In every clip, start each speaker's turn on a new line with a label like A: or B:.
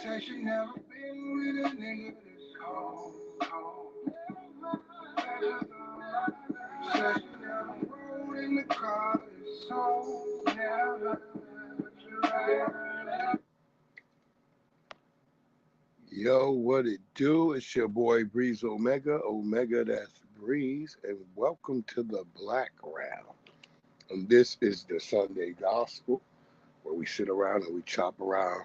A: said she never been with a nigga this cold, cold. Said she never rode in the car this so never. Yo, what it do? It's your boy Breeze Omega. Omega, that's Breeze, and welcome to the BlackRound. And this is the Sunday Gospel, where we sit around and we chop around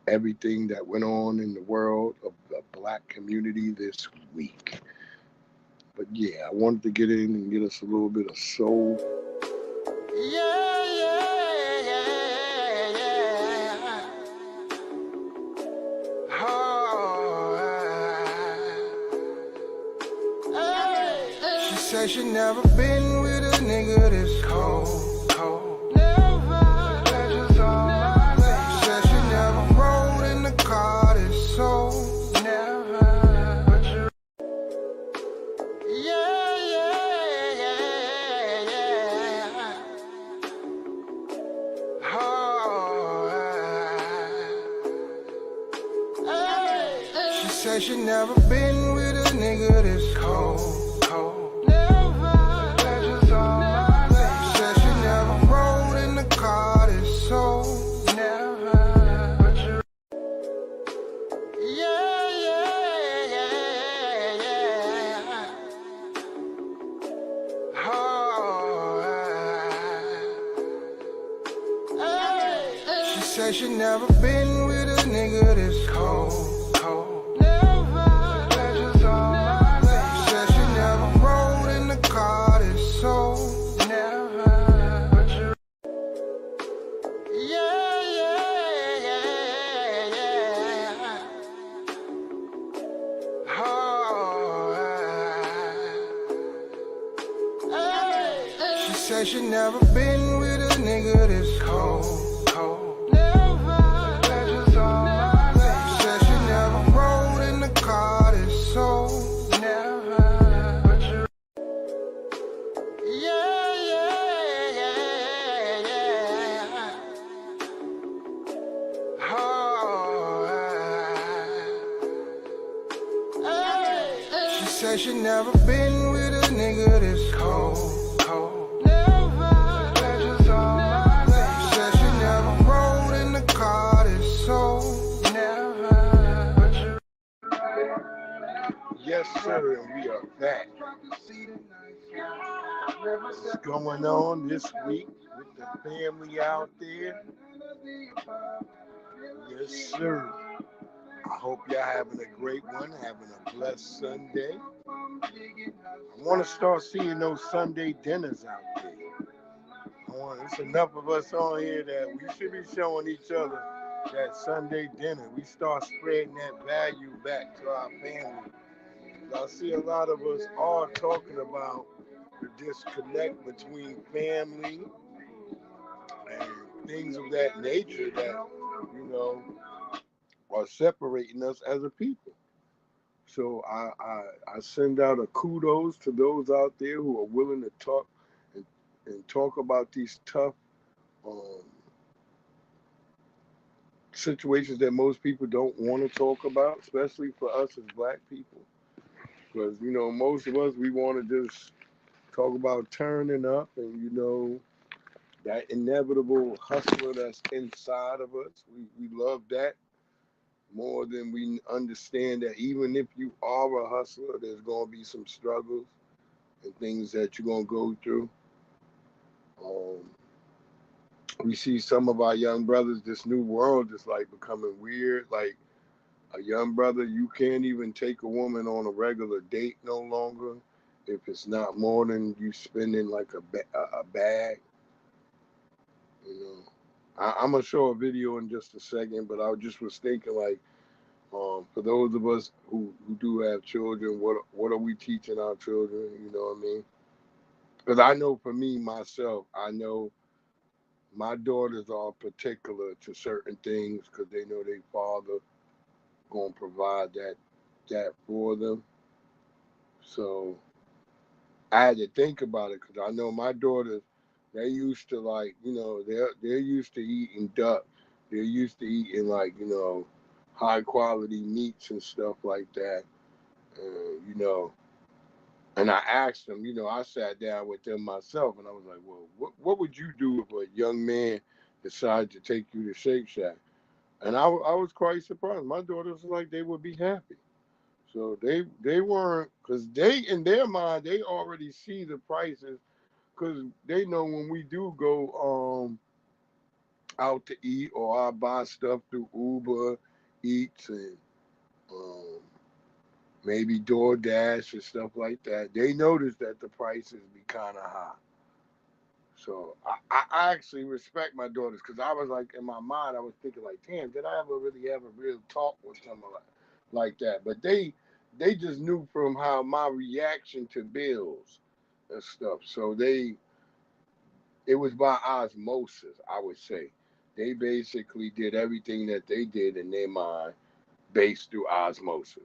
A: everything that went on in the world of the Black community this week. But yeah, I wanted to get in and get us a little bit of soul. Yeah, yeah, yeah, yeah. Oh, she said she never been with a nigga this cold, cold. Never. That's just all my life. She said she never rode in the car this so never. But you, yeah, yeah, yeah, yeah. Oh, she said she never been with a nigga this cold, cold. Never. That's just all my life. She said she never rode in the car this so never. But you, yeah, yeah, yeah, yeah. Oh, she said she never been with a nigga this cold, cold. Never. That's just all my life. She said she never rode in the car this so never. But you, yeah, yeah, yeah, yeah. Oh, she said she never been with a nigga this cold, cold. Never. That's just all my life. She said she never rode in the car this so never. But you, yeah, yeah, yeah, yeah. Oh, she said she never been with a nigga this cold, cold. Never. That's just all my life. She said she never rode in the car this so never. But you, yes, sir, and we are back. What's going on this week with the family out there? Yes, sir. I hope y'all having a great one, having a blessed Sunday. I want to start seeing those Sunday dinners out there. It's enough of us on here that we should be showing each other that Sunday dinner. We start spreading that value back to our family. I see a lot of us are talking about the disconnect between family and things of that nature that, are separating us as a people. So I send out a kudos to those out there who are willing to talk and talk about these tough situations that most people don't want to talk about, especially for us as Black people. Because, most of us, we want to just talk about turning up and, that inevitable hustler that's inside of us. We love that more than we understand that even if you are a hustler, there's going to be some struggles and things that you're going to go through. We see some of our young brothers, this new world is like becoming weird. Like a young brother, you can't even take a woman on a regular date no longer if it's not more than you spending like a bag. I'm going to show a video in just a second, but I just was thinking like, for those of us who do have children, what are we teaching our children? You know what I mean? Because I know for me, myself, I know my daughters are particular to certain things because they know their father going to provide that for them. So I had to think about it because I know my daughters, they used to like, they're used to eating duck. They're used to eating like, high quality meats and stuff like that. You know, and I asked them, you know, I sat down with them myself and I was like, well, what would you do if a young man decided to take you to Shake Shack? And I was quite surprised. My daughters were like, they would be happy. So they weren't, because they, in their mind, they already see the prices, because they know when we do go out to eat, or I buy stuff through Uber Eats and um, maybe DoorDash and stuff like that, they notice that the prices be kind of high. So I actually respect my daughters, because I was like, in my mind, I was thinking like, damn, did I ever really have a real talk with someone like that? But they just knew from how my reaction to bills and stuff. So it was by osmosis, I would say. They basically did everything that they did in their mind based through osmosis.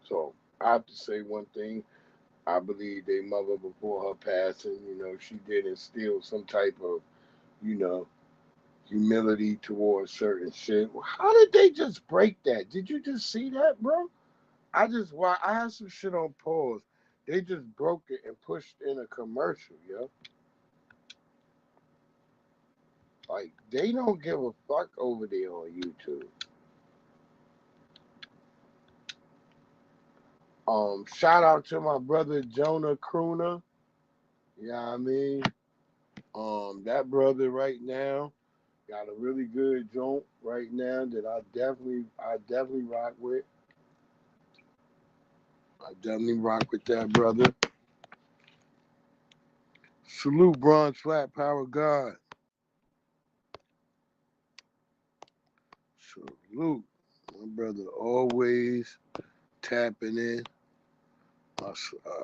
A: So I have to say one thing. I believe their mother, before her passing, you know, she did instill some type of, you know, humility towards certain shit. Well, how did they just break that? Did you just see that, bro? I had some shit on pause. They just broke it and pushed in a commercial, yo. Like, they don't give a fuck over there on YouTube. Shout out to my brother Jonah Crooner. You know what I mean? That brother right now got a really good joint right now that I definitely rock with. I definitely rock with that brother. Salute Bronze Flat Power God. Salute. My brother always tapping in. I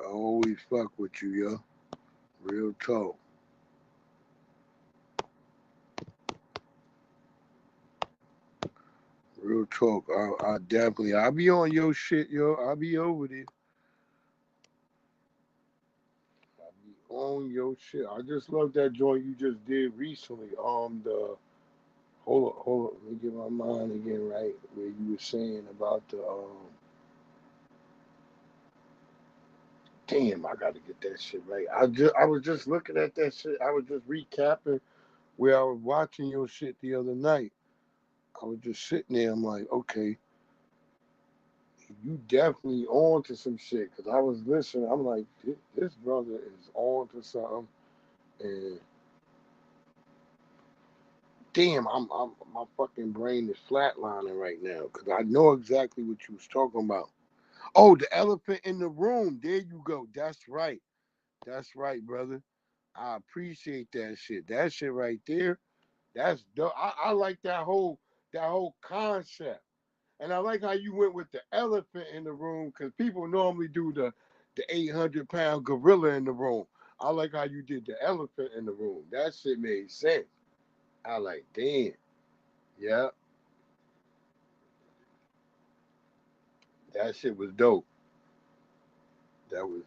A: always fuck with you, yo. Real talk. Real talk. I'll be on your shit, yo. I'll be over there. I'll be on your shit. I just love that joint you just did recently. Hold on. Let me get my mind again right. Where you were saying about the damn, I gotta get that shit right. I was just looking at that shit. I was just recapping where I was watching your shit the other night. I was just sitting there. I'm like, okay, you definitely on to some shit. Cause I was listening. I'm like, this brother is on to something. And damn, my fucking brain is flatlining right now. Cause I know exactly what you was talking about. Oh, the elephant in the room. There you go. That's right. That's right, brother. I appreciate that shit. That shit right there. That's dope. I like that whole concept. And I like how you went with the elephant in the room, because people normally do the 800-pound gorilla in the room. I like how you did the elephant in the room. That shit made sense. I like, damn. Yeah, that shit was dope. That was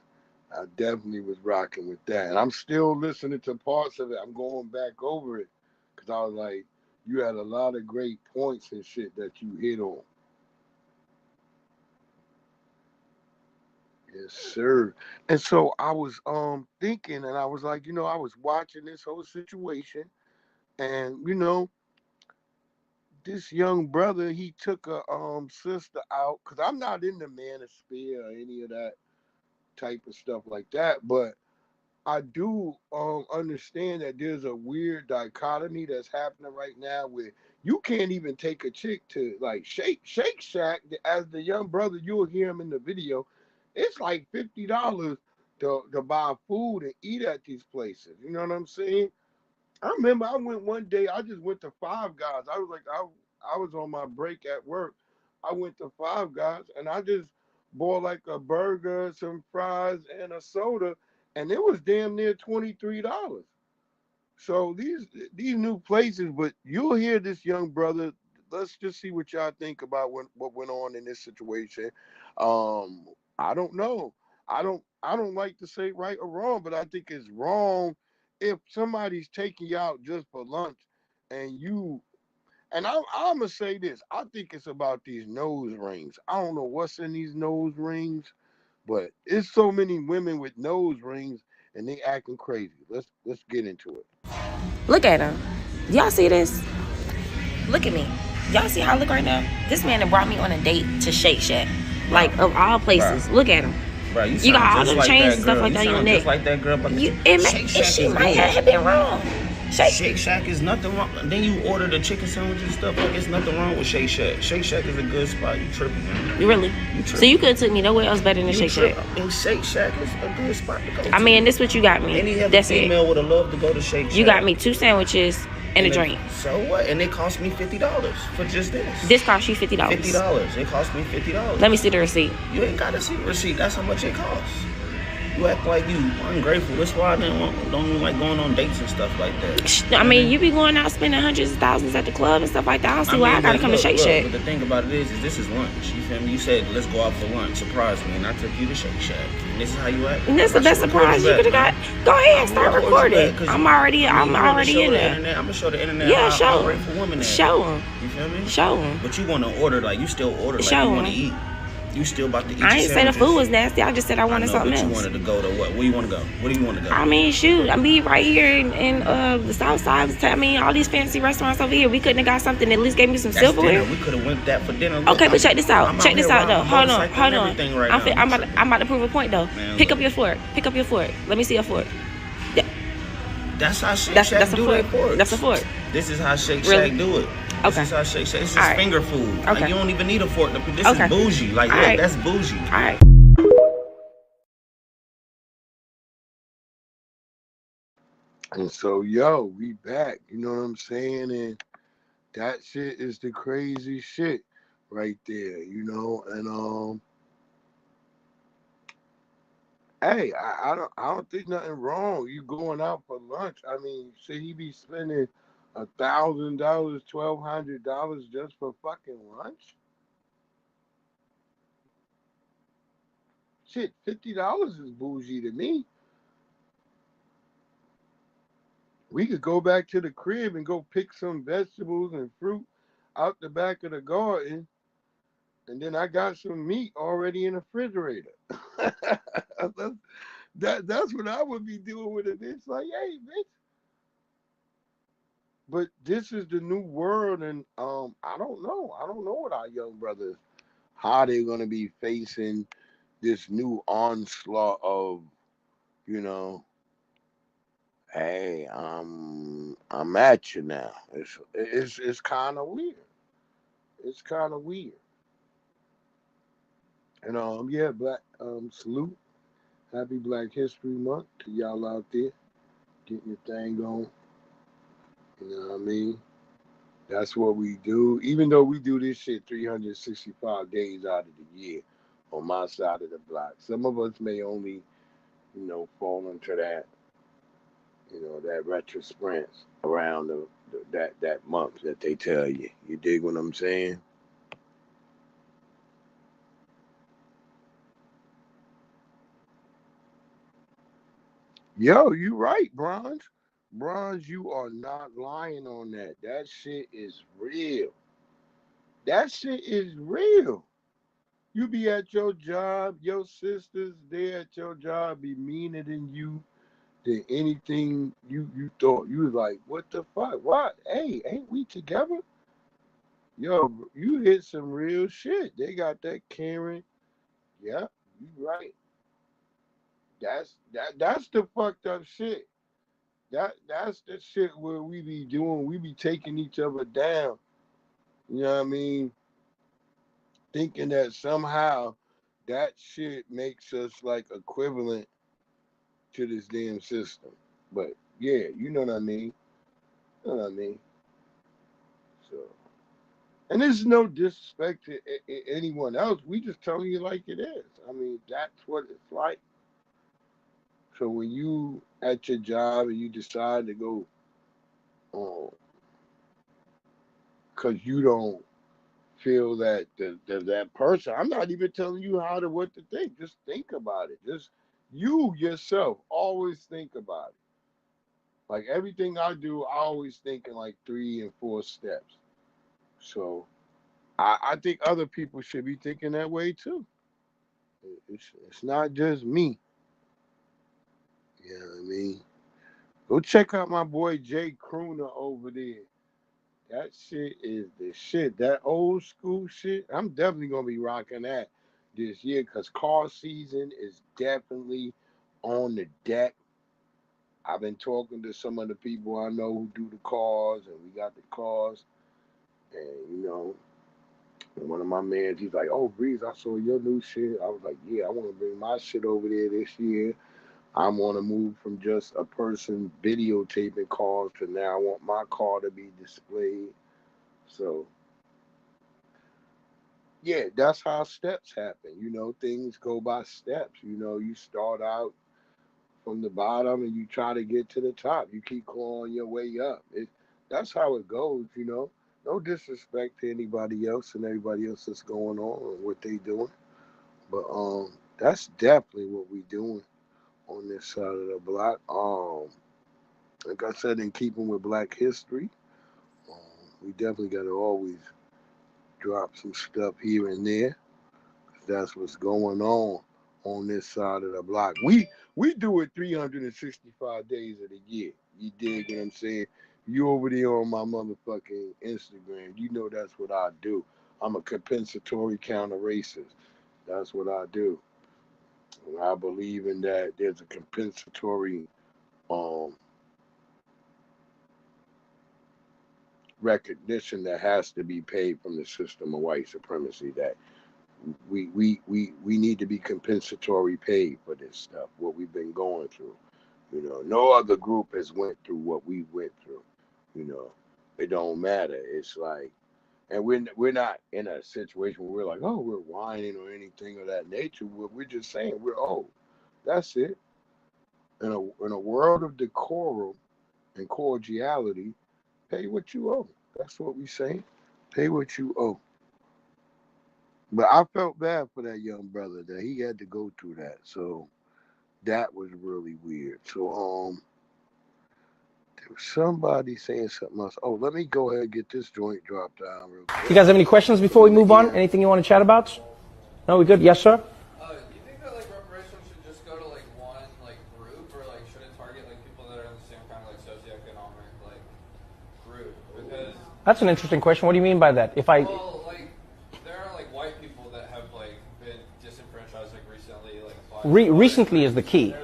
A: I definitely was rocking with that. And I'm still listening to parts of it. I'm going back over it because I was like, you had a lot of great points and shit that you hit on. Yes, sir. And so I was thinking, and I was like, I was watching this whole situation, and this young brother, he took a sister out, because I'm not in the manosphere or any of that type of stuff like that, but I do understand that there's a weird dichotomy that's happening right now where you can't even take a chick to like Shake Shack. As the young brother, you'll hear him in the video. It's like $50 to buy food and eat at these places. You know what I'm saying? I remember I went one day. I just went to Five Guys. I was like, I was on my break at work. I went to Five Guys and I just bought like a burger, some fries, and a soda, and it was damn near $23. So these new places, but you'll hear this young brother. Let's just see what y'all think about what went on in this situation. Um, I don't know. I don't like to say right or wrong, but I think it's wrong if somebody's taking you out just for lunch and you And I'm gonna say this. I think it's about these nose rings. I don't know what's in these nose rings, but it's so many women with nose rings and they acting crazy. Let's get into it.
B: Look at him. Y'all see this? Look at me. Y'all see how I look right now? This man that brought me on a date to Shake Shack. Like, of all places. Look at him.
C: Bro,
B: you got all them chains and stuff like that on your neck.
C: Just like that girl, but
B: she might have been wrong.
C: Shake Shack is nothing wrong. Then you order the chicken sandwich and stuff. Like, it's nothing wrong with Shake Shack. Shake Shack is a good spot. You tripping, man.
B: Really? So you could have took me nowhere else better than Shake Shack.
C: And Shake Shack is a good spot to go to.
B: I mean, this what you got me.
C: Any other
B: That's
C: female
B: it.
C: would have loved to go to Shake Shack.
B: You got me 2 sandwiches and a drink.
C: So what? And it cost me $50 for just this.
B: This cost you $50.
C: $50. It cost me $50.
B: Let me see the receipt.
C: You ain't got to see the receipt. That's how much it costs. You act like you ungrateful. That's why I don't even like going on dates and stuff like that.
B: I mean, you be going out spending hundreds of thousands at the club and stuff like that. I don't see why I gotta come to Shake Shack.
C: But the thing about it is this is lunch. You feel me? You said, let's go out for lunch. Surprise me. And I took you to Shake Shack. And this is how you act.
B: And that's the best surprise you could have got. Go ahead, start recording. I'm already in there.
C: I'm going to show the internet
B: how
C: ungrateful women
B: show them.
C: You feel me?
B: Show them.
C: But you want to order, like, you still order like you want to eat. You still about to eat.
B: I ain't say the food was nasty. I just said I wanted something else.
C: You wanted to go to what? Where you want to go? Where do you want to go?
B: I mean, shoot. I mean, right here in the South Side. I mean, all these fancy restaurants over here. We couldn't have got something that at least gave me some silverware.
C: We could have went that for dinner.
B: Okay, but check this out. Check this out, though. Hold on.
C: Right
B: I'm about to prove a point, though. Man, pick up your fork. Let me see your fork. Yeah.
C: That's how Shake Shack do their forks.
B: That's a fork.
C: This is how Shake Shack do it.
B: Okay.
C: This is how Shake Shack. This is finger food.
B: Okay.
C: Like, you don't even need a fork. This is bougie. Like, look, that's bougie.
B: All right.
A: And so, we back. You know what I'm saying? And that shit is the crazy shit right there, you know. And hey, I don't think nothing wrong. You going out for lunch? I mean, should he be spending $1,000, $1,200 just for fucking lunch? Shit, $50 is bougie to me. We could go back to the crib and go pick some vegetables and fruit out the back of the garden, and then I got some meat already in the refrigerator. That's what I would be doing with it. It's like, hey, bitch. But this is the new world, and I don't know. I don't know what our young brothers, how they're gonna be facing this new onslaught of, you know, hey, I'm at you now. It's kind of weird. It's kind of weird. And Black salute. Happy Black History Month to y'all out there getting your thing on. You know what I mean? That's what we do. Even though we do this shit 365 days out of the year on my side of the block. Some of us may only, fall into that, that retro sprints around that month that they tell you. You dig what I'm saying? Yo, you right, Bronze. Bronze, you are not lying on that. That shit is real. That shit is real. You be at your job, your sisters there at your job be meaner than you than anything you thought. You was like, what the fuck? What? Hey, ain't we together? Yo, you hit some real shit. They got that Karen. Yeah, you right. That's the fucked up shit. That's the shit where we be doing. We be taking each other down. You know what I mean? Thinking that somehow that shit makes us like equivalent to this damn system. But yeah, you know what I mean. You know what I mean. So, and this is no disrespect to anyone else. We just telling you like it is. I mean, that's what it's like. So when you at your job and you decide to go, because you don't feel that that person. I'm not even telling you what to think. Just think about it. Just you yourself always think about it. Like everything I do, I always think in like 3 and 4 steps. So I think other people should be thinking that way too. It's not just me. You know what I mean? Go check out my boy Jay Crooner over there. That shit is the shit. That old school shit. I'm definitely gonna be rocking that this year because car season is definitely on the deck. I've been talking to some of the people I know who do the cars, and we got the cars. And one of my mans, he's like, "Oh, Breeze, I saw your new shit." I was like, "Yeah, I want to bring my shit over there this year. I want to move from just a person videotaping cars to now I want my car to be displayed." So, yeah, that's how steps happen. Things go by steps. You start out from the bottom and you try to get to the top. You keep clawing your way up. That's how it goes. No disrespect to anybody else and everybody else that's going on and what they doing. But that's definitely what we doing on this side of the block. Like I said, in keeping with Black history, we definitely got to always drop some stuff here and there. That's what's going on this side of the block. We do it 365 days of the year. You dig what I'm saying? You over there on my motherfucking Instagram, that's what I do. I'm a compensatory counter racist. That's what I do. And I believe in that there's a compensatory recognition that has to be paid from the system of white supremacy, that we need to be compensatory paid for this stuff, what we've been going through. No other group has went through what we went through. It don't matter. It's like, and we're not in a situation where we're like, oh, we're whining or anything of that nature. We're just saying we're old. That's it. In a world of decorum and cordiality, pay what you owe. That's what we say. Pay what you owe. But I felt bad for that young brother that he had to go through that. So that was really weird. So there was somebody saying something else. Oh, let me go ahead and get this joint dropped down real quick.
D: You guys have any questions before we move on? Anything you want to chat about? No, we good? Yes, sir?
E: Do you think that reparations should just go to one group, or should it target people that are in the same kind of socioeconomic group? Because
D: that's an interesting question. What do you mean by that?
E: Well, there are white people that have been disenfranchised recently.
D: Recently is the key.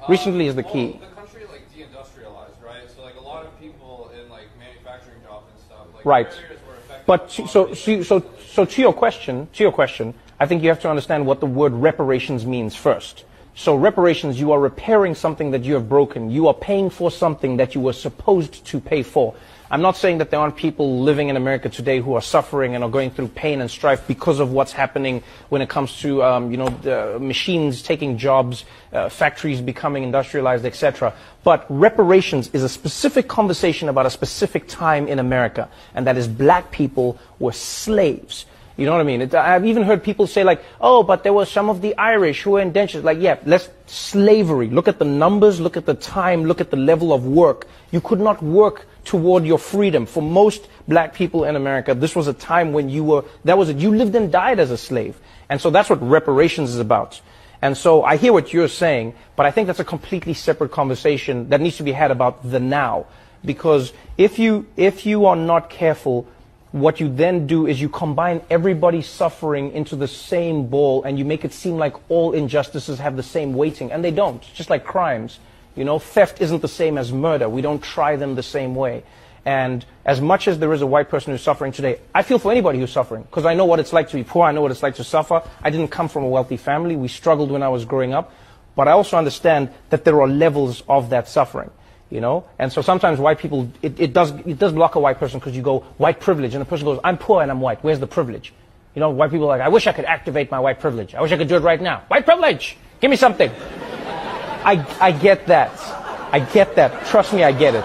D: Recently is the key.
E: The country deindustrialized, right? So a lot of people in manufacturing jobs and stuff.
D: Right.
E: Were affected.
D: But so to your question, I think you have to understand what the word reparations means first. So reparations, you are repairing something that you have broken. You are paying for something that you were supposed to pay for. I'm not saying that there aren't people living in America today who are suffering and are going through pain and strife because of what's happening when it comes to, the machines taking jobs, factories becoming industrialized, etc. But reparations is a specific conversation about a specific time in America, and that is black people were slaves. You know what I mean? I've even heard people say oh, but there were some of the Irish who were indentured. Slavery. Look at the numbers, look at the time, look at the level of work. You could not work toward your freedom. For most black people in America, this was a time when you lived and died as a slave. And so that's what reparations is about. And so I hear what you're saying, but I think that's a completely separate conversation that needs to be had about the now. Because if you are not careful, what you then do is you combine everybody's suffering into the same bowl, and you make it seem like all injustices have the same weighting, and they don't. Just like crimes. Theft isn't the same as murder. We don't try them the same way. And as much as there is a white person who's suffering today, I feel for anybody who's suffering, because I know what it's like to be poor. I know what it's like to suffer. I didn't come from a wealthy family. We struggled when I was growing up. But I also understand that there are levels of that suffering. And so sometimes white people, it does block a white person, because you go white privilege, and the person goes, I'm poor and I'm white. Where's the privilege? White people are like, I wish I could activate my white privilege. I wish I could do it right now. White privilege! Give me something. I get that. I get that. Trust me, I get it.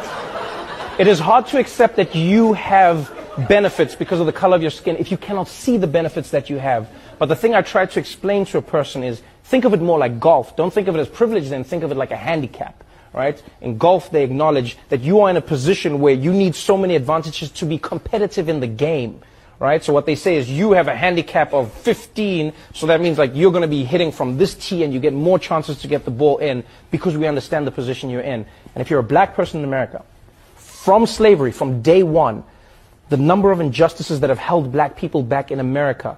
D: It is hard to accept that you have benefits because of the color of your skin if you cannot see the benefits that you have. But the thing I try to explain to a person is, think of it more like golf. Don't think of it as privilege, then think of it like a handicap. Right? In golf, they acknowledge that you are in a position where you need so many advantages to be competitive in the game. right? So what they say is you have a handicap of 15, so that means like you're going to be hitting from this tee and you get more chances to get the ball in because we understand the position you're in. And if you're a black person in America, from slavery, from day one, the number of injustices that have held black people back in America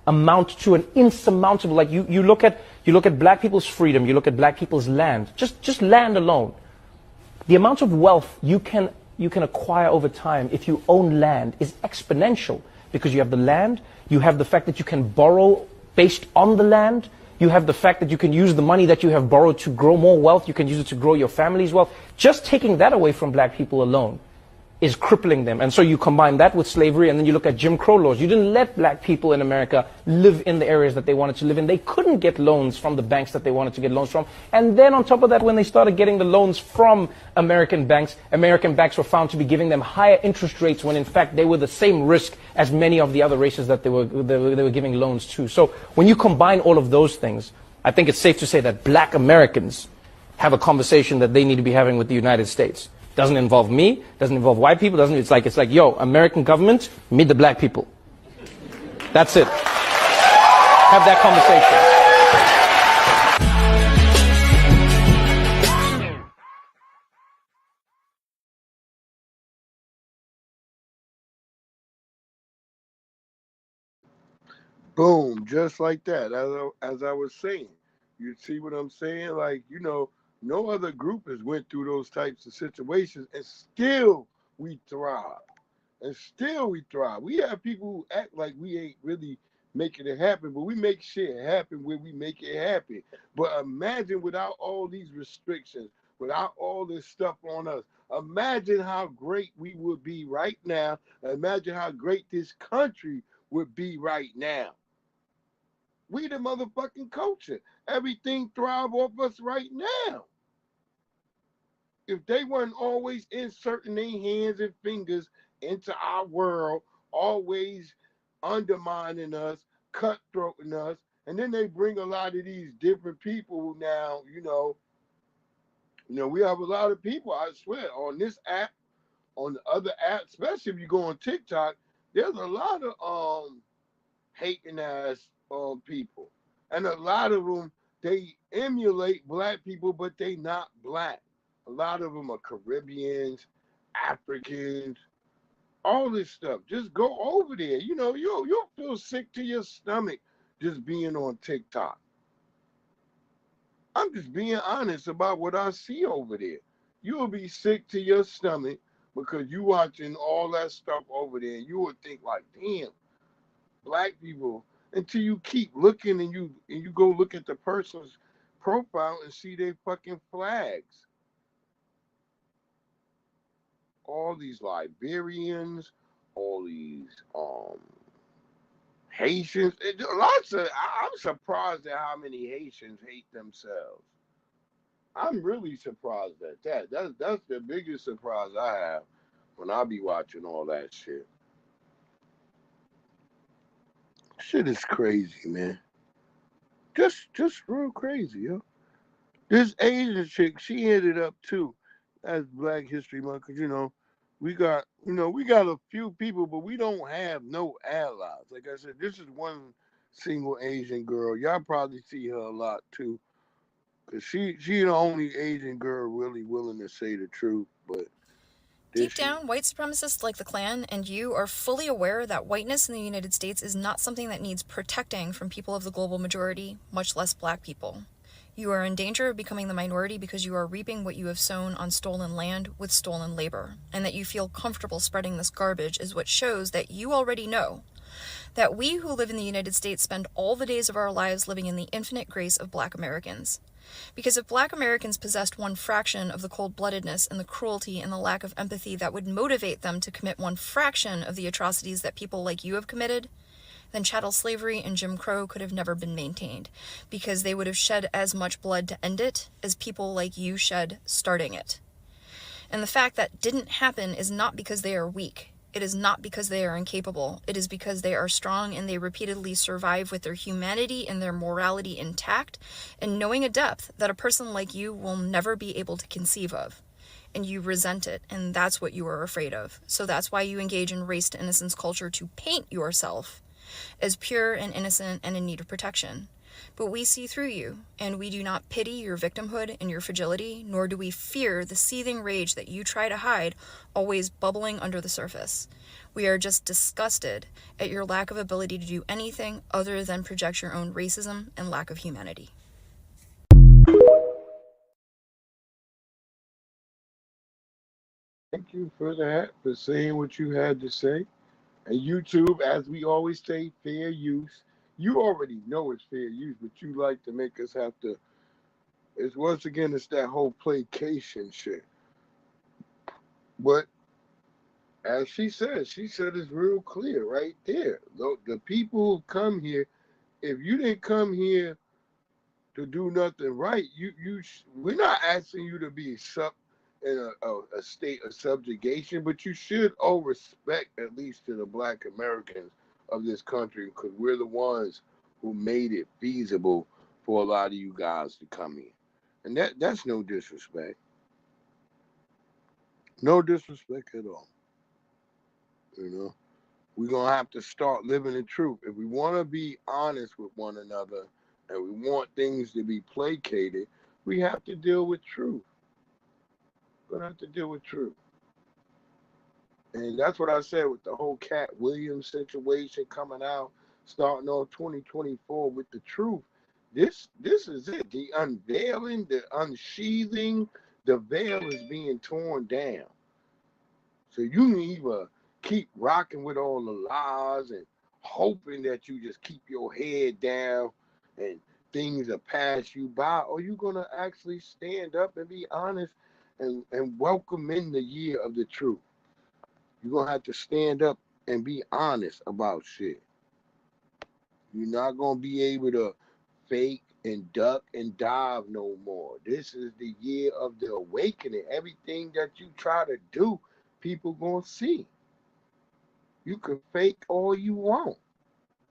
D: amount to an insurmountable, like you look at black people's freedom, you look at black people's land, just land alone. The amount of wealth you can acquire over time if you own land is exponential, because you have the land, you have the fact that you can borrow based on the land, you have the fact that you can use the money that you have borrowed to grow more wealth, you can use it to grow your family's wealth. Just taking that away from black people alone is crippling them. And so you combine that with slavery, and then you look at Jim Crow laws. You didn't let black people in America live in the areas that they wanted to live in. They couldn't get loans from the banks that they wanted to get loans from. And then on top of that, when they started getting the loans from American banks were found to be giving them higher interest rates when in fact they were the same risk as many of the other races that they were giving loans to. So when you combine all of those things, I think it's safe to say that black Americans have a conversation that they need to be having with the United States. Doesn't involve me, doesn't involve white people, it's like, yo, American government, meet the black people. That's it. Have that conversation.
A: Boom, just like that. As I was saying, you see what I'm saying? Like, no other group has went through those types of situations, and still we thrive. And still we thrive. We have people who act like we ain't really making it happen, but we make shit happen where we make it happen. But imagine without all these restrictions, without all this stuff on us, imagine how great we would be right now. Imagine how great this country would be right now. We the motherfucking culture. Everything thrive off us right now. If they weren't always inserting their hands and fingers into our world, always undermining us, cutthroating us, and then they bring a lot of these different people now, we have a lot of people, I swear, on this app, on the other app, especially if you go on TikTok, there's a lot of hating ass people. And a lot of them, they emulate black people, but they not black. A lot of them are Caribbeans, Africans, all this stuff. Just go over there. You'll feel sick to your stomach just being on TikTok. I'm just being honest about what I see over there. You'll be sick to your stomach because you watching all that stuff over there, and you would think like, damn, black people, until you keep looking and you go look at the person's profile and see their fucking flags. All these Liberians, all these Haitians. I'm surprised at how many Haitians hate themselves. I'm really surprised at that. That's the biggest surprise I have when I be watching all that shit. Shit is crazy, man. Just real crazy, yo. This Asian chick, she ended up too. As Black History Month, because we got a few people, but we don't have no allies. Like I said, this is one single Asian girl. Y'all probably see her a lot too, because she the only Asian girl really willing to say the truth. But
F: deep down, white supremacists like the Klan and you are fully aware that whiteness in the United States is not something that needs protecting from people of the global majority, much less black people. You are in danger of becoming the minority because you are reaping what you have sown on stolen land with stolen labor, and that you feel comfortable spreading this garbage is what shows that you already know that we who live in the United States spend all the days of our lives living in the infinite grace of Black Americans. Because if Black Americans possessed one fraction of the cold-bloodedness and the cruelty and the lack of empathy that would motivate them to commit one fraction of the atrocities that people like you have committed, then chattel slavery and Jim Crow could have never been maintained, because they would have shed as much blood to end it as people like you shed starting it. And the fact that didn't happen is not because they are weak. It is not because they are incapable. It is because they are strong and they repeatedly survive with their humanity and their morality intact, and knowing a depth that a person like you will never be able to conceive of. and you resent it, and that's what you are afraid of. So that's why you engage in race to innocence culture to paint yourself as pure and innocent and in need of protection. But we see through you, and we do not pity your victimhood and your fragility, nor do we fear the seething rage that you try to hide, always bubbling under the surface. We are just disgusted at your lack of ability to do anything other than project your own racism and lack of humanity.
A: Thank you for that, for saying what you had to say. And YouTube, as we always say, fair use. You already know it's fair use, but you like to make us have to. It's once again, it's that whole placation shit. But as she said it's real clear right there. The people who come here, if you didn't come here to do nothing right, we're not asking you to be in a state of subjugation, but you should owe respect at least to the Black Americans of this country, because we're the ones who made it feasible for a lot of you guys to come here. And that's no disrespect. No disrespect at all. You know, we're going to have to start living the truth. If we want to be honest with one another and we want things to be placated, we have to deal with truth. We're going to have to deal with truth. And that's what I said with the whole Cat Williams situation coming out, starting on 2024 with the truth. This is it. The unveiling, the unsheathing, the veil is being torn down. So you can either keep rocking with all the lies and hoping that you just keep your head down and things will pass you by, or you're going to actually stand up and be honest and welcome in the year of the truth. You're going to have to stand up and be honest about shit. You're not going to be able to fake and duck and dive no more. This is the year of the awakening. Everything that you try to do, people going to see. You can fake all you want.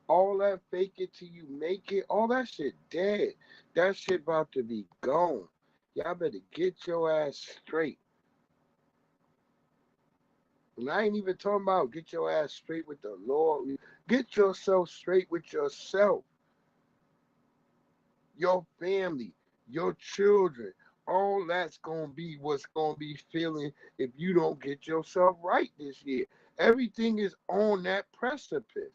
A: All that fake it till you make it, all that shit dead. That shit about to be gone. Y'all better get your ass straight. And I ain't even talking about get your ass straight with the Lord. Get yourself straight with yourself, your family, your children. All that's going to be what's going to be feeling if you don't get yourself right this year. Everything is on that precipice.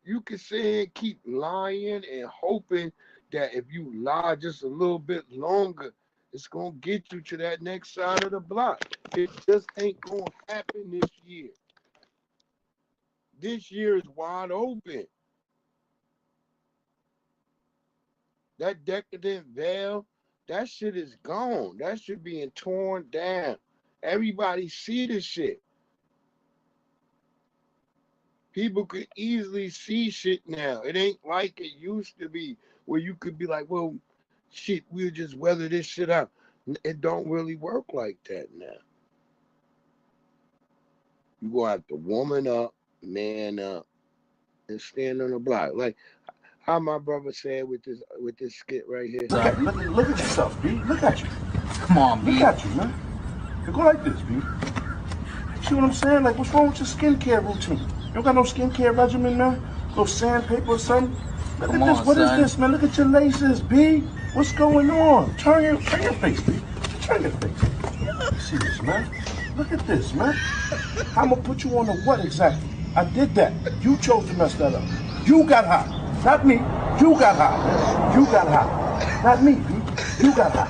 A: You can sit here and keep lying and hoping that if you lie just a little bit longer, it's going to get you to that next side of the block. It just ain't going to happen this year. This year is wide open. That decadent veil, that shit is gone. That shit being torn down. Everybody see this shit. People could easily see shit now. It ain't like it used to be where you could be like, well, shit, we'll just weather this shit out. It don't really work like that now. You gonna have to woman up, man up, and stand on the block. Like how my brother said with this skit right here.
G: Look at yourself, B. Look at you.
C: Come on, B.
G: Look at you, man. You go like this, B. See what I'm saying? Like, what's wrong with your skincare routine? You don't got no skincare regimen, man? Little sandpaper or something? Look at this. What is this, man? Look at your laces, B. What's going on? Turn your face, B. Turn your face. See this, man? Look at this, man. I'm gonna put you on the what exactly? I did that. You chose to mess that up. You got hot. Not me. You got hot. You got hot. Not me, B. You got hot.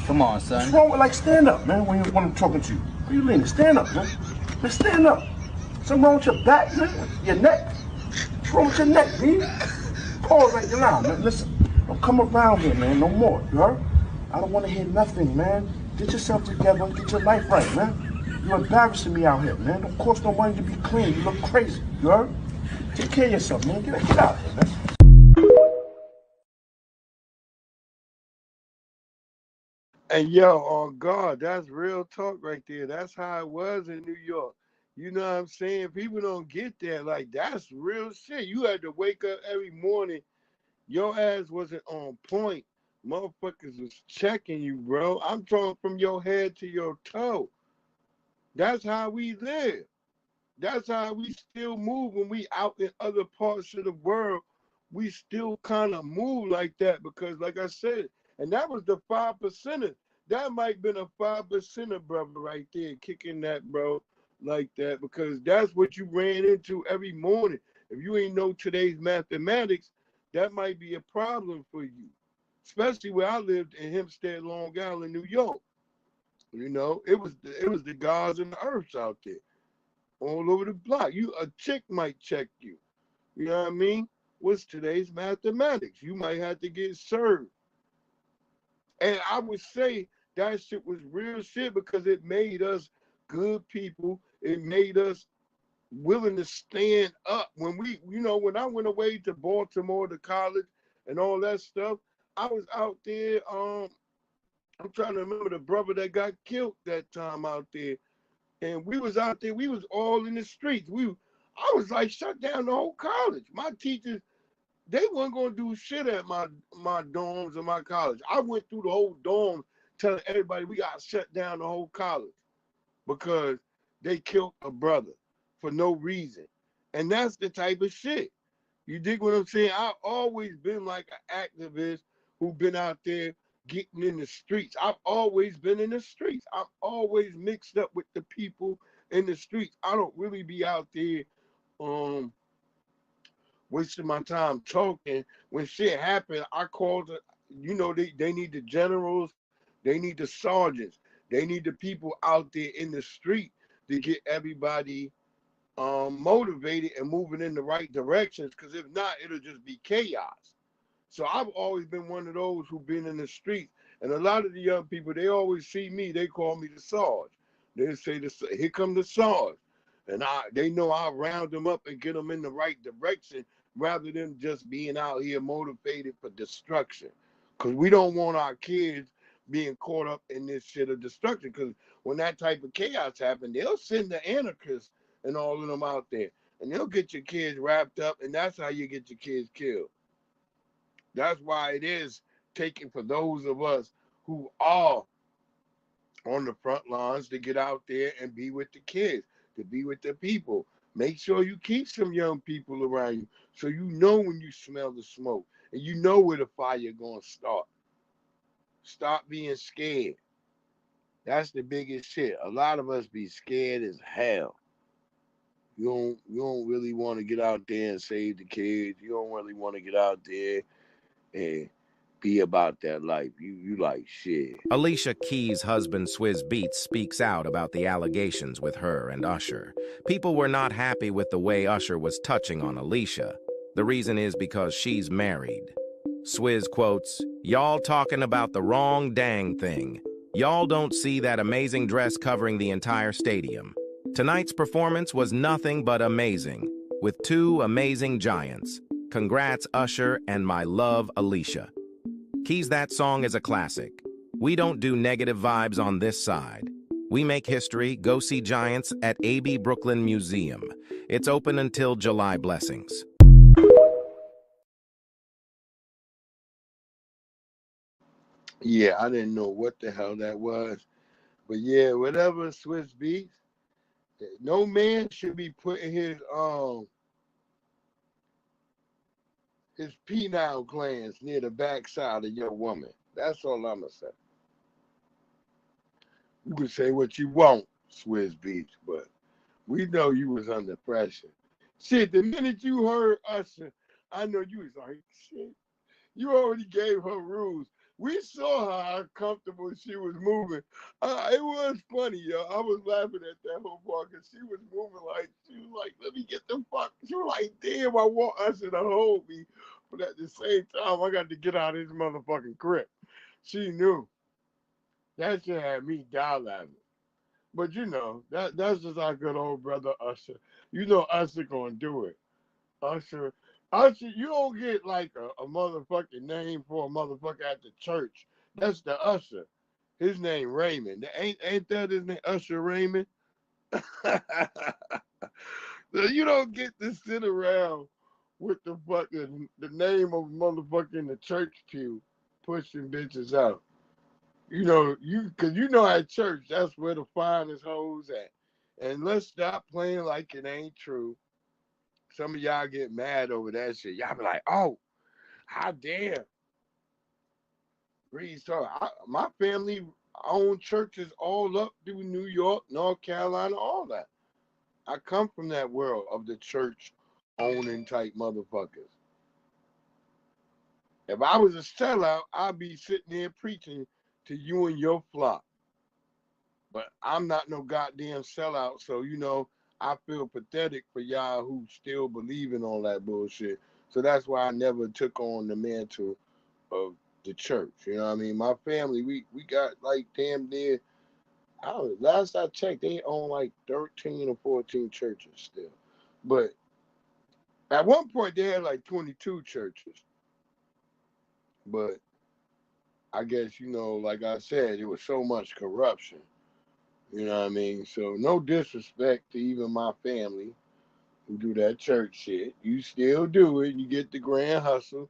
C: Come on, son.
G: What's wrong with, like, stand up, man, when I'm talking to you? Where you leaning? Stand up, man. Man, stand up. Something wrong with your back, man? Your neck? What's wrong with your neck, B? Pause right now, man. Listen, don't come around here, man, no more, you heard? I don't want to hear nothing, man. Get yourself together. Get your life right, man. You're embarrassing me out here, man. Don't cost no money to be clean. You look crazy, you heard? Take care of yourself, man. Get out of here, man.
A: And yo, on God, that's real talk right there. That's how it was in New York. You know what I'm saying? People don't get that. Like, that's real shit. You had to wake up every morning. Your ass wasn't on point motherfuckers was checking you, bro. I'm talking from your head to your toe. That's how we live. That's how we still move when we out in other parts of the world. We still kind of move like that because, like I said, and that was the 5%er. That might been a 5%er, brother, right there, kicking that, bro, like that, because that's what you ran into every morning. If you ain't know today's mathematics, that might be a problem for you, especially where I lived in Hempstead, Long Island, New York. You know, it was the gods and the earths out there, all over the block. A chick might check you. You know what I mean? What's today's mathematics? You might have to get served. And I would say that shit was real shit because it made us good people. It made us willing to stand up. When I went away to Baltimore to college and all that stuff, I was out there. I'm trying to remember the brother that got killed that time out there. And we was out there, we was all in the streets. I was like shut down the whole college. My teachers, they weren't gonna do shit at my dorms or my college. I went through the whole dorm telling everybody we got shut down the whole college because they killed a brother for no reason. And that's the type of shit. You dig what I'm saying? I've always been like an activist who been out there getting in the streets. I've always been in the streets. I've always mixed up with the people in the streets. I don't really be out there wasting my time talking. When shit happened, I called they need the generals, they need the sergeants, they need the people out there in the street to get everybody motivated and moving in the right directions, because if not, it'll just be chaos. So I've always been one of those who've been in the streets. And a lot of the young people, they always see me, they call me the Sarge. They say, here come the Sarge. And they know I'll round them up and get them in the right direction rather than just being out here motivated for destruction. Because we don't want our kids being caught up in this shit of destruction. Because when that type of chaos happens, they'll send the anarchists and all of them out there. And they'll get your kids wrapped up, and that's how you get your kids killed. That's why it is taken for those of us who are on the front lines to get out there and be with the kids, to be with the people. Make sure you keep some young people around you so you know when you smell the smoke and you know where the fire going to start. Stop being scared. That's the biggest shit. A lot of us be scared as hell. You don't really want to get out there and save the kids. You don't really want to get out there and be about that life. You like shit.
H: Alicia Keys' husband Swizz Beatz speaks out about the allegations with her and Usher. People were not happy with the way Usher was touching on Alicia. The reason is because she's married. Swizz quotes, "Y'all talking about the wrong dang thing. Y'all don't see that amazing dress covering the entire stadium. Tonight's performance was nothing but amazing, with two amazing giants. Congrats, Usher, and my love, Alicia." Keys, that song is a classic. We don't do negative vibes on this side. We make history. Go see Giants at AB Brooklyn Museum. It's open until July. Blessings.
A: Yeah, I didn't know what the hell that was. But yeah, whatever Swiss Beats, no man should be putting his penile glands near the backside of your woman. That's all I'm gonna say. You can say what you want, Swizz Beats, but we know you was under pressure. Shit, the minute you heard Usher, I know you was like, shit, you already gave her rules. We saw how comfortable she was moving. It was funny, yo. I was laughing at that whole part because she was moving like, she was like, let me get the fuck. She was like, damn, I want Usher to hold me. But at the same time, I got to get out of this motherfucking crib. She knew. That shit had me down laughing. But you know, that's just our good old brother Usher. You know Usher gonna do it. Usher, you don't get like a motherfucking name for a motherfucker at the church. That's the Usher. His name Raymond. Ain't that his name? Usher Raymond? So you don't get to sit around with the name of motherfucker in the church pew pushing bitches out. Cause at church, that's where the finest hoes at. And let's stop playing like it ain't true. Some of y'all get mad over that shit. Y'all be like, oh, how dare. My family owned churches all up through New York, North Carolina, all that. I come from that world of the church owning type motherfuckers. If I was a sellout, I'd be sitting there preaching to you and your flock. But I'm not no goddamn sellout, so I feel pathetic for y'all who still believe in all that bullshit. So that's why I never took on the mantle of the church. You know what I mean? My family, we got like damn near, last I checked, they own like 13 or 14 churches still. But at one point they had like 22 churches. But I guess, like I said, there was so much corruption. You know what I mean? So no disrespect to even my family who do that church shit. You still do it. You get the grand hustle.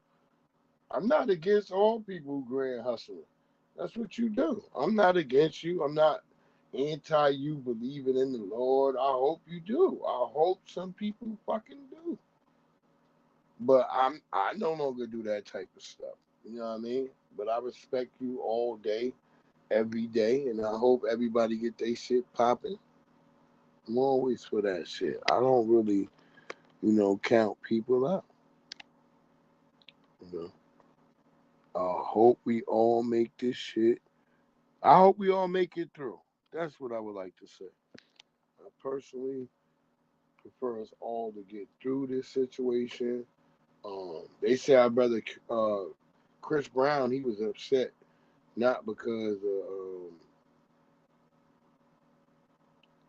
A: I'm not against all people who grand hustle. That's what you do. I'm not against you. I'm not anti you believing in the Lord. I hope you do. I hope some people fucking do. But I no longer do that type of stuff. You know what I mean? But I respect you all day, every day, and I hope everybody get their shit popping. I'm always for that shit. I don't really, count people out. You know. I hope we all make this shit. I hope we all make it through. That's what I would like to say. I personally prefer us all to get through this situation. They say our brother Chris Brown, he was upset not because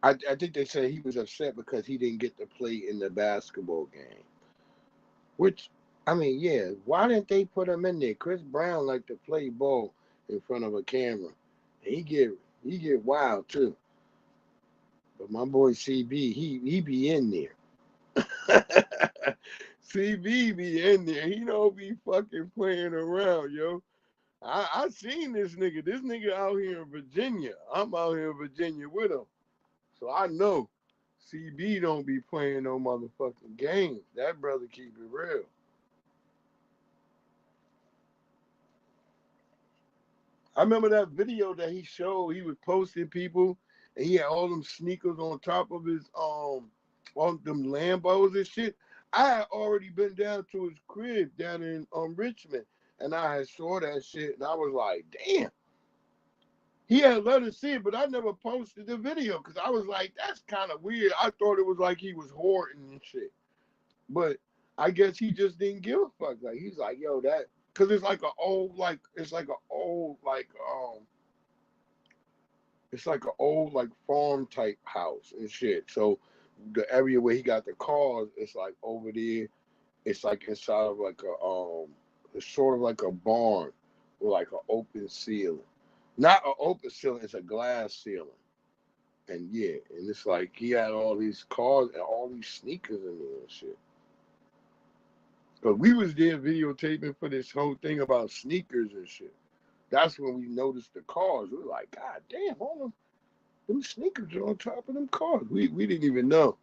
A: I think they said he was upset because he didn't get to play in the basketball game. Which, I mean, yeah, why didn't they put him in there? Chris Brown like to play ball in front of a camera. And he get wild too. But my boy CB, he be in there. CB be in there. He don't be fucking playing around, yo. I seen this nigga. This nigga out here in Virginia. I'm out here in Virginia with him. So I know CB don't be playing no motherfucking games. That brother keep it real. I remember that video that he showed. He was posting people, and he had all them sneakers on top of his all them Lambos and shit. I had already been down to his crib down in Richmond, and I had saw that shit, and I was like, damn. He had let us see it, but I never posted the video because I was like, that's kind of weird. I thought it was like he was hoarding and shit, but I guess he just didn't give a fuck. Like he's like, yo, that. Cause it's like an old like farm type house and shit. So the area where he got the cars, it's like over there. It's like inside of like it's sort of like a barn with like an open ceiling. Not an open ceiling, it's a glass ceiling. And yeah, and it's like he had all these cars and all these sneakers in there and shit. But we was there videotaping for this whole thing about sneakers and shit. That's when we noticed the cars. We were like, God damn, all them sneakers are on top of them cars. We didn't even know.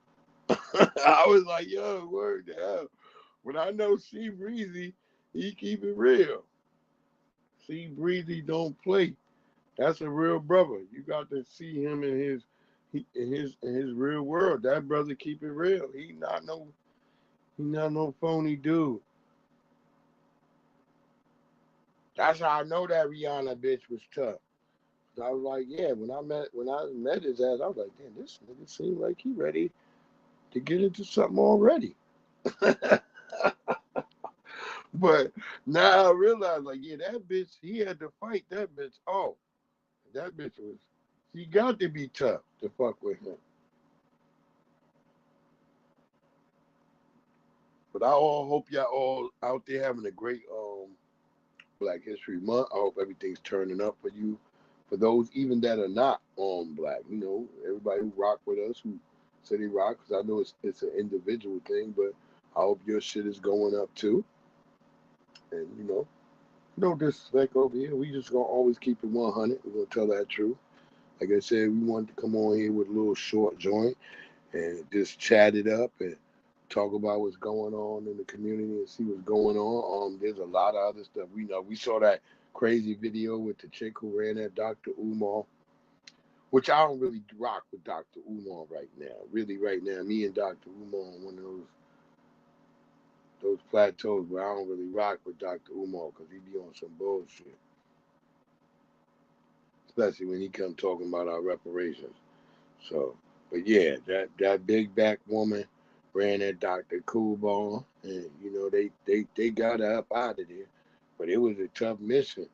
A: I was like, yo, word the hell. When I know C Breezy, he keep it real. C Breezy don't play. That's a real brother. You got to see him in his real world. That brother keep it real. He not no phony dude. That's how I know that Rihanna bitch was tough. I was like, yeah, when I met his ass, I was like, damn, this nigga seems like he ready to get into something already. But now I realize, like, yeah, that bitch, he had to fight that bitch. Oh, that bitch he got to be tough to fuck with him. But I all hope y'all all out there having a great Black History Month. I hope everything's turning up for you. For those even that are not Black, everybody who rock with us, who say they rock, because I know it's an individual thing, but I hope your shit is going up too. And No disrespect over here. We just gonna always keep it 100. We're gonna tell that truth. Like I said, we wanted to come on here with a little short joint and just chat it up and talk about what's going on in the community and see what's going on. There's a lot of other stuff we know. We saw that crazy video with the chick who ran at Dr. Umar, which I don't really rock with Dr. Umar right now. Really, right now, me and Dr. Umar on one of those plateaus where I don't really rock with Dr. Umar because he be on some bullshit, especially when he come talking about our reparations. So, but yeah, that big back woman ran at Dr. Coolball, and they got her up out of there, but it was a tough mission.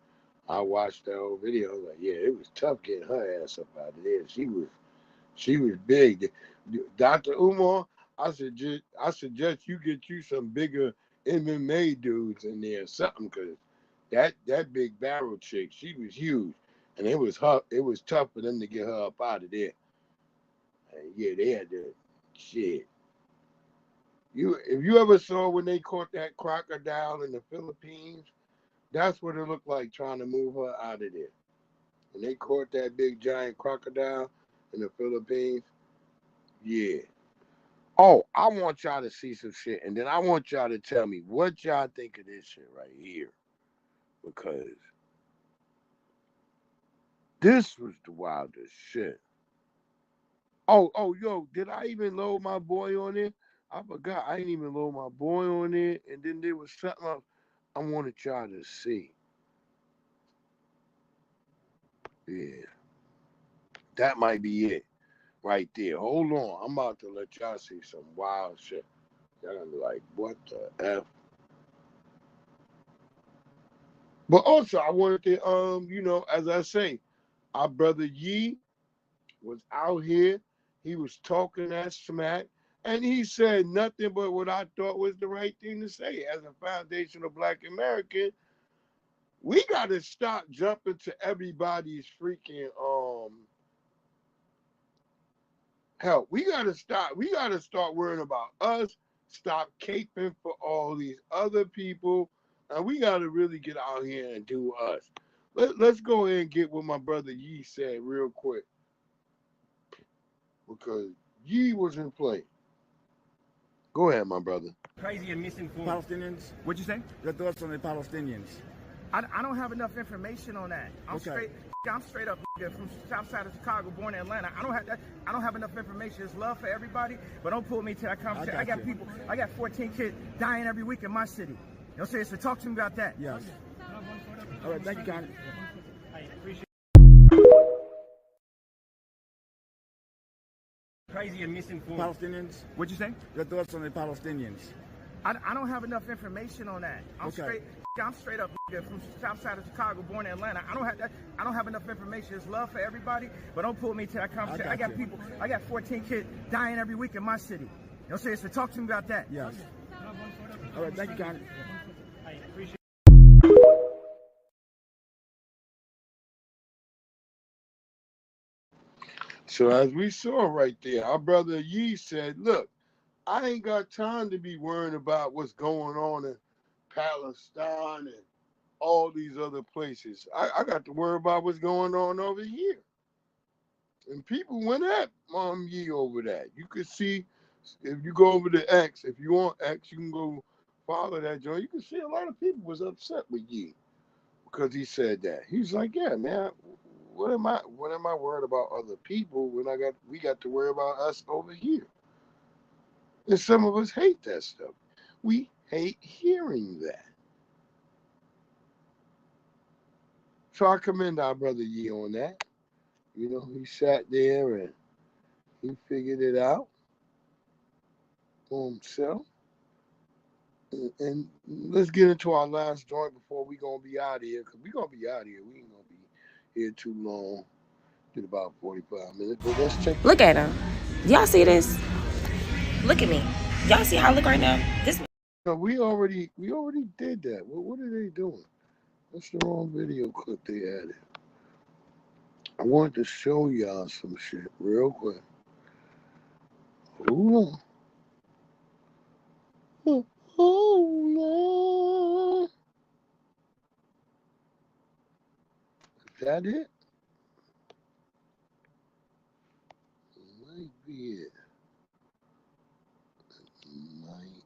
A: I watched that whole video. I was like, yeah, it was tough getting her ass up out of there. She was big. Dr. Umar, I suggest you get you some bigger MMA dudes in there or something, because that big barrel chick, she was huge. And it was tough for them to get her up out of there. And yeah, they had to shit. If you ever saw when they caught that crocodile in the Philippines, that's what it looked like trying to move her out of there. When they caught that big giant crocodile in the Philippines, yeah. Oh, I want y'all to see some shit, and then I want y'all to tell me what y'all think of this shit right here, because this was the wildest shit. Oh, yo, did I even load my boy on it? I forgot. I didn't even load my boy on it, and then there was something else I wanted y'all to see. Yeah, that might be it right there. Hold on, I'm about to let y'all see some wild shit. Y'all gonna be like, what the F? But also, I wanted to, as I say, our brother Yee was out here. He was talking that smack, and he said nothing but what I thought was the right thing to say. As a foundational Black American, we got to stop jumping to everybody's freaking help. We got to stop. We got to start worrying about us. Stop caping for all these other people, and we got to really get out here and do us. Let's go ahead and get what my brother Yee said real quick, because Yee was in play. Go ahead, my brother.
I: Crazy and misinformed. Palestinians? What'd you say? Your thoughts on the Palestinians? I don't have enough information on that. I'm straight up from south side of Chicago, born in Atlanta. I don't have that. I don't have enough information. It's love for everybody, but don't pull me to that conversation. I got 14 kids dying every week in my city. You know what I'm saying? So talk to me about that. Yes. All right, thank you, Connie. I appreciate crazy and misinformed. Palestinians? What'd you say? Your thoughts on the Palestinians? I don't have enough information on that. I'm straight up from south side of Chicago, born in Atlanta. I don't have that. I don't have enough information. It's love for everybody, but don't pull me to that conversation. I got 14 kids dying every week in my city. You know what I'm saying? So talk to me about that. Yes. All right, thank you, Connie. I appreciate
A: So as we saw right there, our brother Yee said, look, I ain't got time to be worrying about what's going on in Palestine and all these other places. I got to worry about what's going on over here. And people went at Yee over that. You could see, if you go over to X, if you want X, you can go follow that joint. You can see a lot of people was upset with Yee because he said that. He's like, yeah, man, what am I worried about other people when we got to worry about us over here? And some of us hate that stuff. We hate hearing that. So I commend our brother Yee on that. He sat there and he figured it out for himself. And let's get into our last joint before we gonna be out of here, because we gonna be out of here. We ain't gonna be here too long. Did about 45 minutes, but let's check.
B: Look at him. Y'all see this? Look at me. Y'all see how I look right now? This.
A: No, we already did that. What are they doing? That's the wrong video clip they added. I wanted to show y'all some shit real quick. Hold on. Hold on. that it? Might be it. Might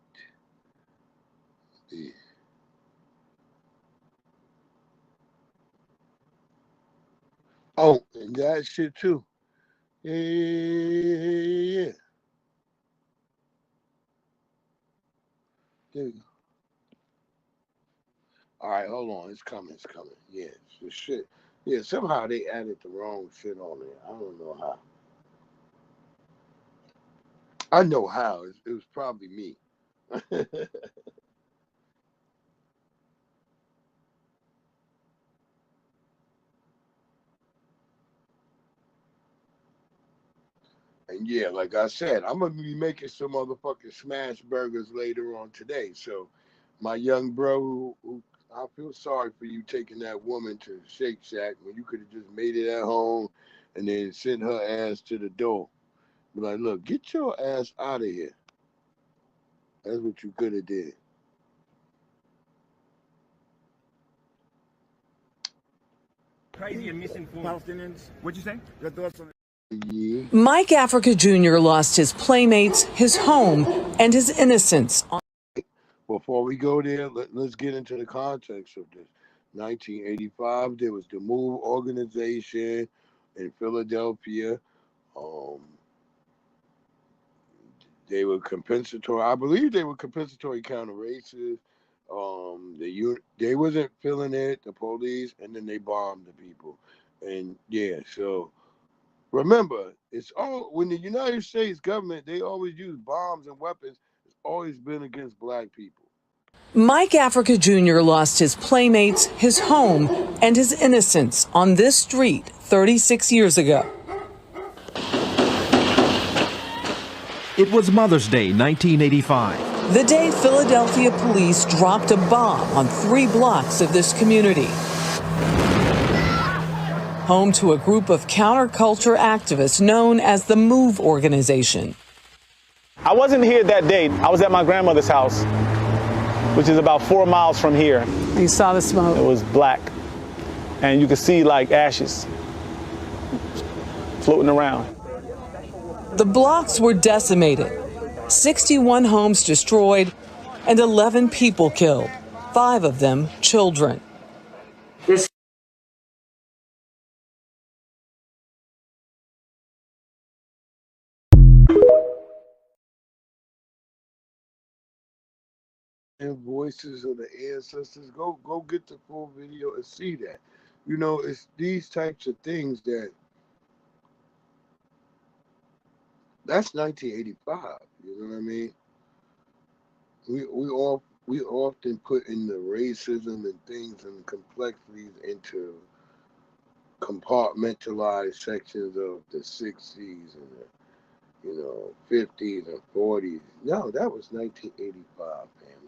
A: be. Oh, and that shit too. Yeah. There you go. All right, hold on. It's coming. It's coming. Yeah, it's the shit. Yeah, somehow they added the wrong shit on there. I don't know how. I know how. It was probably me. And yeah, like I said, I'm gonna be making some motherfucking smash burgers later on today. So, my young bro, who I feel sorry for you taking that woman to Shake Shack when you could have just made it at home, and then sent her ass to the door. Be like, look, get your ass out of here. That's what you could have did.
I: Crazy and misinformed Palestinians. What'd you say? Your thoughts on
A: Yeah.
J: Mike Africa Jr. lost his playmates, his home, and his innocence.
A: Before we go there, let's get into the context of this. 1985, there was the MOVE organization in Philadelphia. They were compensatory. I believe they were compensatory counter racists. They wasn't feeling it, the police, and then they bombed the people. And yeah, so remember, it's all when the United States government, they always use bombs and weapons. It's always been against black people.
J: Mike Africa Jr. lost his playmates, his home, and his innocence on this street 36 years ago.
K: It was Mother's Day, 1985.
J: The day Philadelphia police dropped a bomb on 3 blocks of this community. Home to a group of counterculture activists known as the MOVE organization.
L: I wasn't here that day. I was at my grandmother's house, which is about 4 miles from here.
J: You saw the smoke?
L: It was black, and you could see like ashes floating around.
J: The blocks were decimated, 61 homes destroyed, and 11 people killed, 5 of them children.
A: And voices of the ancestors, go get the full video and see that. You know, it's these types of things that's 1985. You know what I mean? We often put in the racism and things and complexities into compartmentalized sections of the 60s and the 50s and 40s. No, that was 1985, family.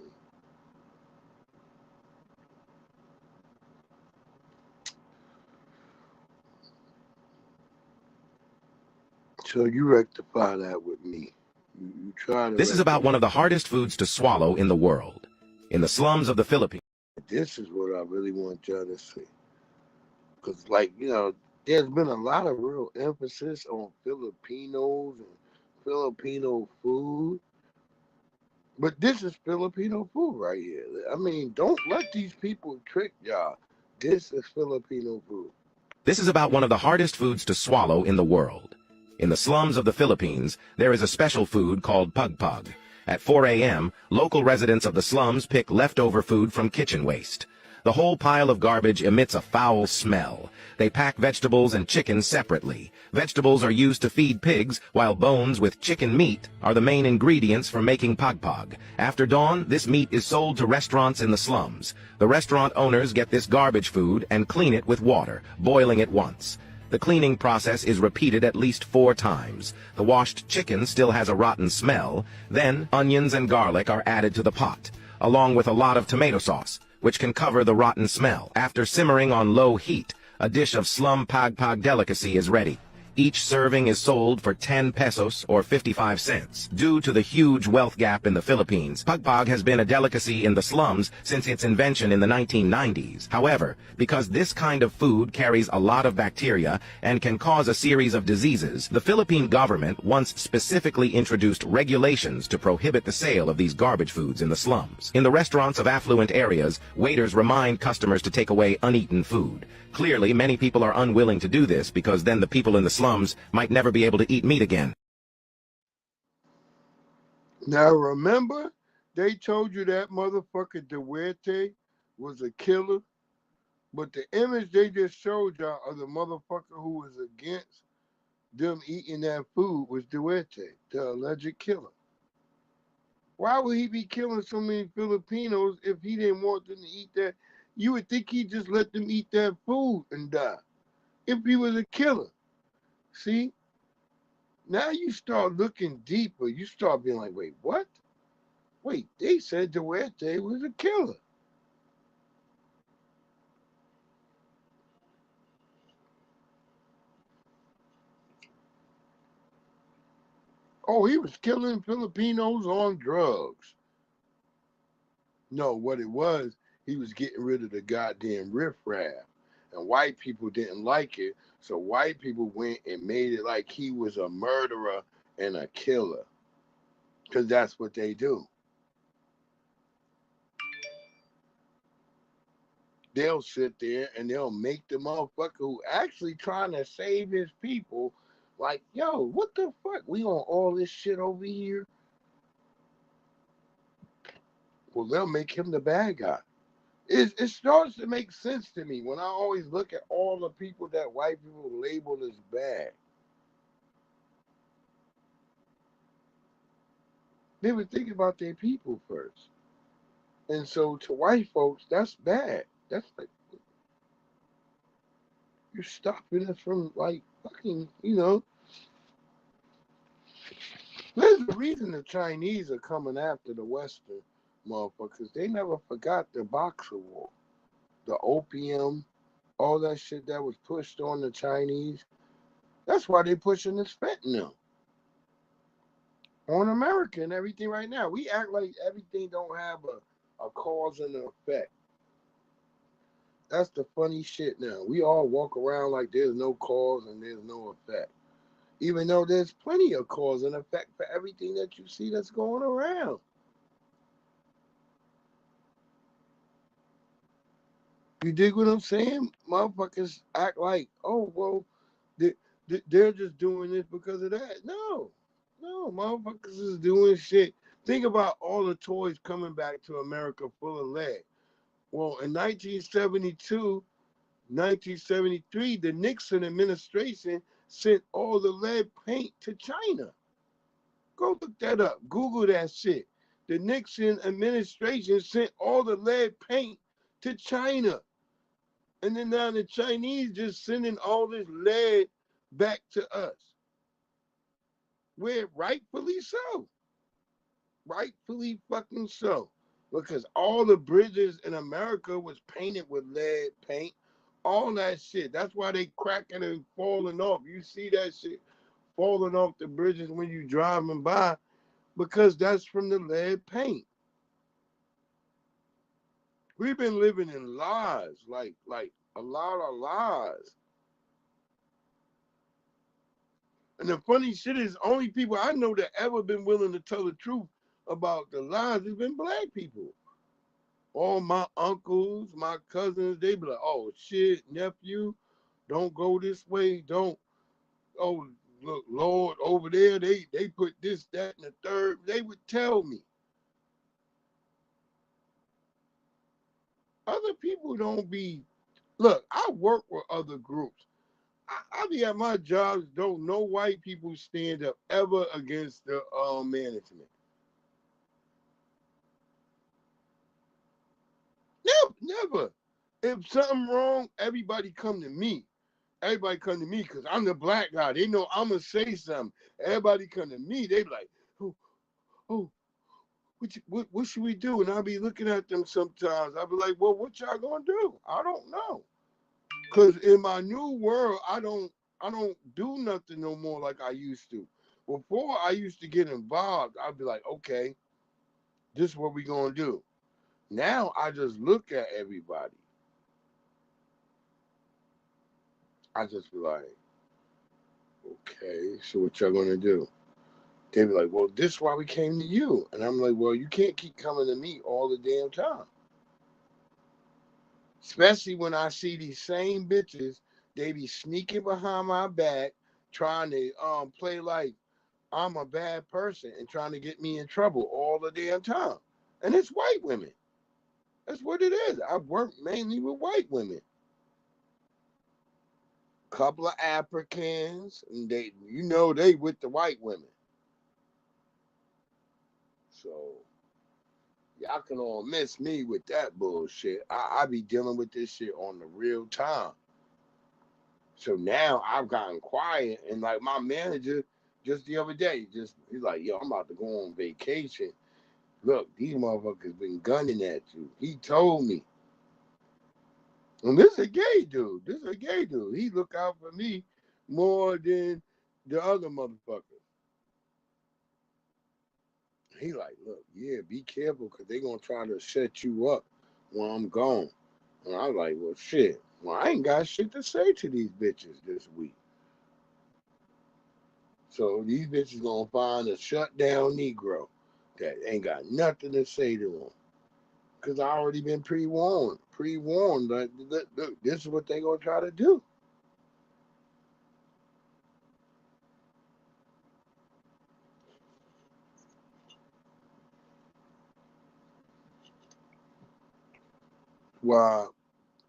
A: So you rectify that with me. You try to.
H: This is about one of the hardest foods to swallow in the world. In the slums of the Philippines.
A: This is what I really want y'all to see. Because, there's been a lot of real emphasis on Filipinos and Filipino food. But this is Filipino food right here. I mean, don't let these people trick y'all. This is Filipino food.
H: This is about one of the hardest foods to swallow in the world. In the slums of the Philippines, there is a special food called pagpag. At 4 a.m., local residents of the slums pick leftover food from kitchen waste. The whole pile of garbage emits a foul smell. They pack vegetables and chicken separately. Vegetables are used to feed pigs, while bones with chicken meat are the main ingredients for making pagpag. After dawn, this meat is sold to restaurants in the slums. The restaurant owners get this garbage food and clean it with water, boiling it once. The cleaning process is repeated at least 4 times. The washed chicken still has a rotten smell. Then, onions and garlic are added to the pot, along with a lot of tomato sauce, which can cover the rotten smell. After simmering on low heat, a dish of slum pagpag delicacy is ready. Each serving is sold for 10 pesos or 55 cents. Due to the huge wealth gap in the Philippines, pagpag has been a delicacy in the slums since its invention in the 1990s. However, because this kind of food carries a lot of bacteria and can cause a series of diseases, the Philippine government once specifically introduced regulations to prohibit the sale of these garbage foods in the slums. In the restaurants of affluent areas, waiters remind customers to take away uneaten food. Clearly, many people are unwilling to do this because then the people in the slums might never be able to eat meat again.
A: Now remember, they told you that motherfucker Duarte was a killer, but the image they just showed y'all of the motherfucker who was against them eating that food was Duarte, the alleged killer. Why would he be killing so many Filipinos if he didn't want them to eat that? You would think he'd just let them eat that food and die if he was a killer. See? Now you start looking deeper. You start being like, wait, what? Wait, they said Duarte was a killer. Oh, he was killing Filipinos on drugs. No, what it was, he was getting rid of the goddamn riffraff. And white people didn't like it, so white people went and made it like he was a murderer and a killer. Because that's what they do. They'll sit there and they'll make the motherfucker who actually trying to save his people like, yo, what the fuck? We on all this shit over here? Well, they'll make him the bad guy. It starts to make sense to me when I always look at all the people that white people label as bad. They would think about their people first. And so to white folks, that's bad. That's like, you're stopping us from like fucking, There's a reason the Chinese are coming after the Western motherfuckers. They never forgot the Boxer War, the opium, all that shit that was pushed on the Chinese. That's why they pushing this fentanyl on America and everything right now. We act like everything don't have a cause and an effect. That's the funny shit now. We all walk around like there's no cause and there's no effect. Even though there's plenty of cause and effect for everything that you see that's going around. You dig what I'm saying? Motherfuckers act like, oh, well, they're just doing this because of that. No, motherfuckers is doing shit. Think about all the toys coming back to America full of lead. Well, in 1972, 1973, the Nixon administration sent all the lead paint to China. Go look that up. Google that shit. The Nixon administration sent all the lead paint to China. And then now the Chinese just sending all this lead back to us. Where rightfully so. Rightfully fucking so. Because all the bridges in America was painted with lead paint. All that shit. That's why they cracking and falling off. You see that shit falling off the bridges when you driving by. Because that's from the lead paint. We've been living in lies. Like a lot of lies. And the funny shit is, only people I know that ever been willing to tell the truth about the lies has been black people. All my uncles, my cousins, they be like, oh shit, nephew, don't go this way. Don't, oh, look, Lord, over there, they put this, that, and the third. They would tell me. Other people don't be, look, I work with other groups. I be at my jobs, don't no white people stand up ever against the management. Never. If something wrong, everybody come to me. Everybody come to me because I'm the black guy. They know I'm going to say something. Everybody come to me. They be like, oh, what should we do? And I'll be looking at them sometimes. I'll be like, well, what y'all going to do? I don't know. Because in my new world, I don't I don't do nothing no more like I used to. Before I used to get involved, I'd be like, okay, this is what we gonna do. Now I just look at everybody. I just be like, okay, so what y'all gonna do? They be like, well, this is why we came to you. And I'm like, well, you can't keep coming to me all the damn time. Especially when I see these same bitches, they be sneaking behind my back, trying to play like I'm a bad person and trying to get me in trouble all the damn time. And it's white women. That's what it is. I work mainly with white women. Couple of Africans, and they, they with the white women. So y'all can all miss me with that bullshit. I be dealing with this shit on the real time. So now I've gotten quiet, and like my manager just the other day, he's like, yo, I'm about to go on vacation. Look, these motherfuckers been gunning at you. He told me. And this is a gay dude. He look out for me more than the other motherfucker. He like, look, yeah, be careful because they going to try to set you up when I'm gone. And I was like, well, shit. Well, I ain't got shit to say to these bitches this week. So these bitches going to find a shutdown Negro that ain't got nothing to say to them. Because I already been pre-warned. Like, look, this is what they going to try to do. Why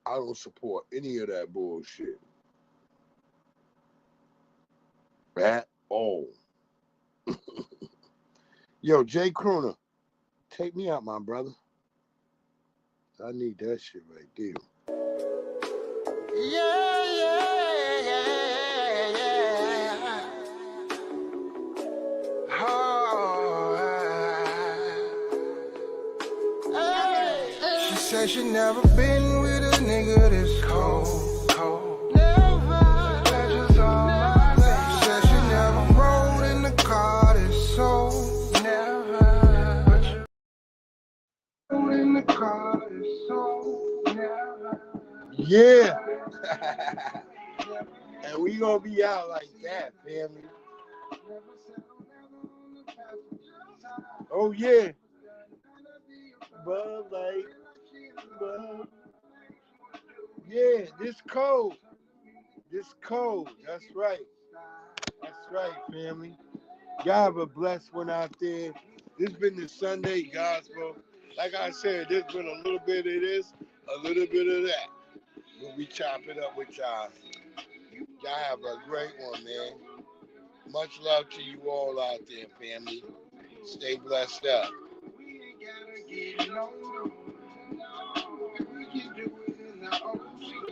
A: I don't support any of that bullshit at all. Yo, Jay Crooner, take me out, my brother. I need that shit right there.
M: She said she never been with a nigga this cold. Never. Pleasures on my face. She said she never rode in the car this sold. Never. But you rode in the car this sold. Never.
A: Yeah. And we gonna be out like that, family. Oh yeah. Bud Light. Yeah, this cold. That's right. That's right, family. Y'all have a blessed one out there. This been the Sunday Gospel. Like I said, there's been a little bit of this, a little bit of that. We'll be chopping up with y'all. Y'all have a great one, man. Much love to you all out there, family. Stay blessed up. We ain't gotta get no. We can do it in the ocean.